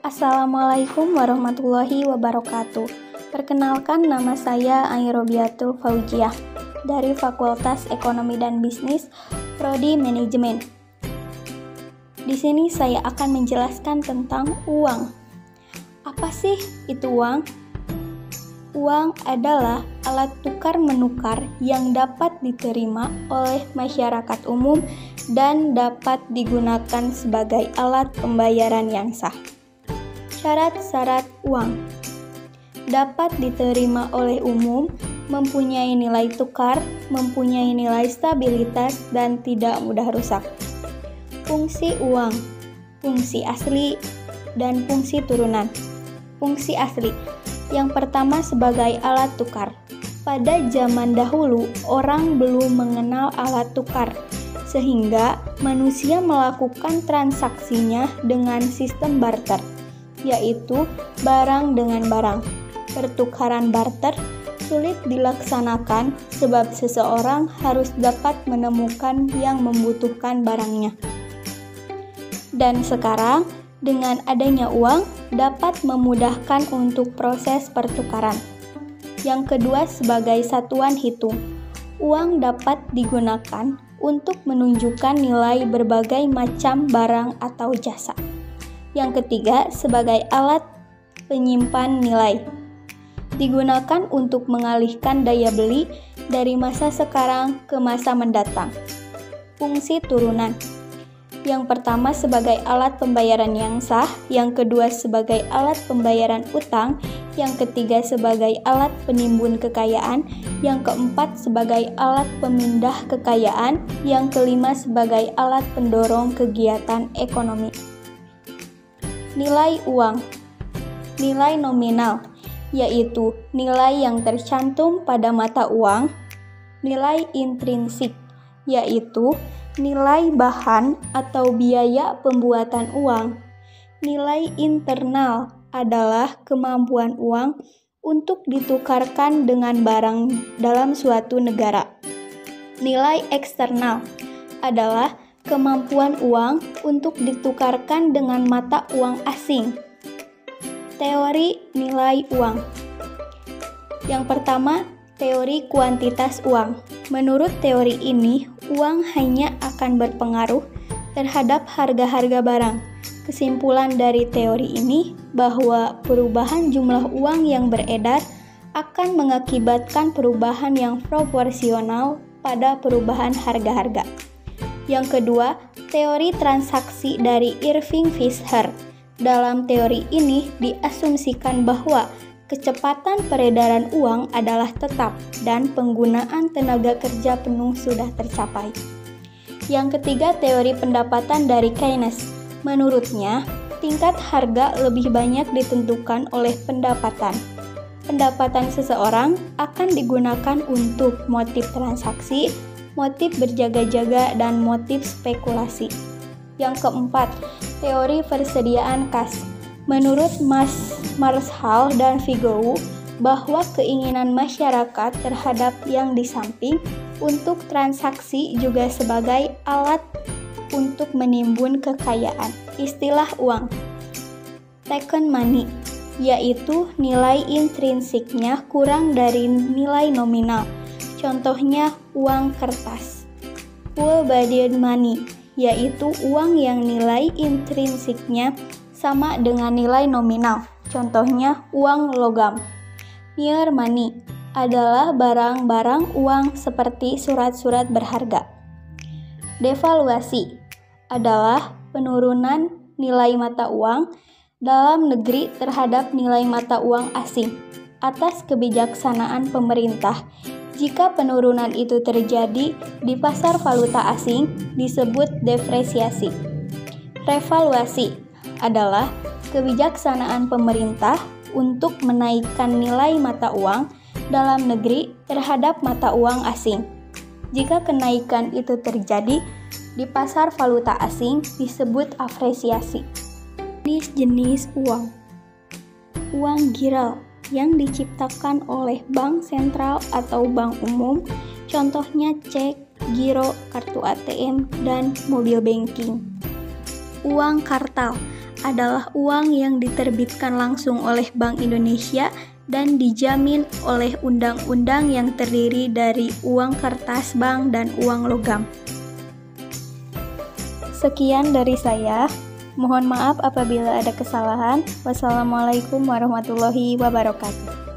Assalamualaikum warahmatullahi wabarakatuh. Perkenalkan, nama saya Airobiatul Faujiah dari Fakultas Ekonomi dan Bisnis, Prodi Manajemen. Di sini saya akan menjelaskan tentang uang. Apa sih itu uang? Uang adalah alat tukar-menukar yang dapat diterima oleh masyarakat umum dan dapat digunakan sebagai alat pembayaran yang sah. Syarat-syarat uang dapat diterima oleh umum, mempunyai nilai tukar, mempunyai nilai stabilitas, dan tidak mudah rusak. Fungsi uang, fungsi asli, dan fungsi turunan. Fungsi asli, yang pertama sebagai alat tukar. Pada zaman dahulu, orang belum mengenal alat tukar, sehingga manusia melakukan transaksinya dengan sistem barter, yaitu barang dengan barang. Pertukaran barter sulit dilaksanakan sebab seseorang harus dapat menemukan yang membutuhkan barangnya. Dan sekarang, dengan adanya uang, dapat memudahkan untuk proses pertukaran. Yang kedua, sebagai satuan hitung. Uang dapat digunakan untuk menunjukkan nilai berbagai macam barang atau jasa. Yang ketiga, sebagai alat penyimpan nilai. Digunakan untuk mengalihkan daya beli dari masa sekarang ke masa mendatang. Fungsi turunan. Yang pertama sebagai alat pembayaran yang sah, yang kedua sebagai alat pembayaran utang, yang ketiga sebagai alat penimbun kekayaan, yang keempat sebagai alat pemindah kekayaan, yang kelima sebagai alat pendorong kegiatan ekonomi. Nilai uang. Nilai nominal, yaitu nilai yang tercantum pada mata uang. Nilai intrinsik, yaitu nilai bahan atau biaya pembuatan uang. Nilai internal adalah kemampuan uang untuk ditukarkan dengan barang dalam suatu negara. Nilai eksternal adalah kemampuan uang untuk ditukarkan dengan mata uang asing. Teori nilai uang. Yang pertama, teori kuantitas uang. Menurut teori ini, uang hanya akan berpengaruh terhadap harga-harga barang. Kesimpulan dari teori ini bahwa perubahan jumlah uang yang beredar akan mengakibatkan perubahan yang proporsional pada perubahan harga-harga. Yang kedua, teori transaksi dari Irving Fisher. Dalam teori ini diasumsikan bahwa kecepatan peredaran uang adalah tetap dan penggunaan tenaga kerja penuh sudah tercapai. Yang ketiga, teori pendapatan dari Keynes. Menurutnya, tingkat harga lebih banyak ditentukan oleh pendapatan. Pendapatan seseorang akan digunakan untuk motif transaksi, motif berjaga-jaga, dan motif spekulasi. Yang keempat, teori persediaan kas. Menurut Marshall dan Figou, bahwa keinginan masyarakat terhadap yang di samping untuk transaksi juga sebagai alat untuk menimbun kekayaan. Istilah uang. Taken money, yaitu nilai intrinsiknya kurang dari nilai nominal. Contohnya uang kertas. Full-bodied money, yaitu uang yang nilai intrinsiknya sama dengan nilai nominal. Contohnya uang logam. Mere money adalah barang-barang uang seperti surat-surat berharga. Devaluasi adalah penurunan nilai mata uang dalam negeri terhadap nilai mata uang asing atas kebijaksanaan pemerintah. Jika penurunan itu terjadi di pasar valuta asing, disebut depresiasi. Revaluasi adalah kebijaksanaan pemerintah untuk menaikkan nilai mata uang dalam negeri terhadap mata uang asing. Jika kenaikan itu terjadi di pasar valuta asing, disebut apresiasi. Jenis-jenis uang. Uang giral yang diciptakan oleh bank sentral atau bank umum, contohnya cek, giro, kartu ATM, dan mobil banking. Uang kartal adalah uang yang diterbitkan langsung oleh Bank Indonesia dan dijamin oleh undang-undang yang terdiri dari uang kertas bank dan uang logam. Sekian dari saya. Mohon maaf apabila ada kesalahan. Wassalamualaikum warahmatullahi wabarakatuh.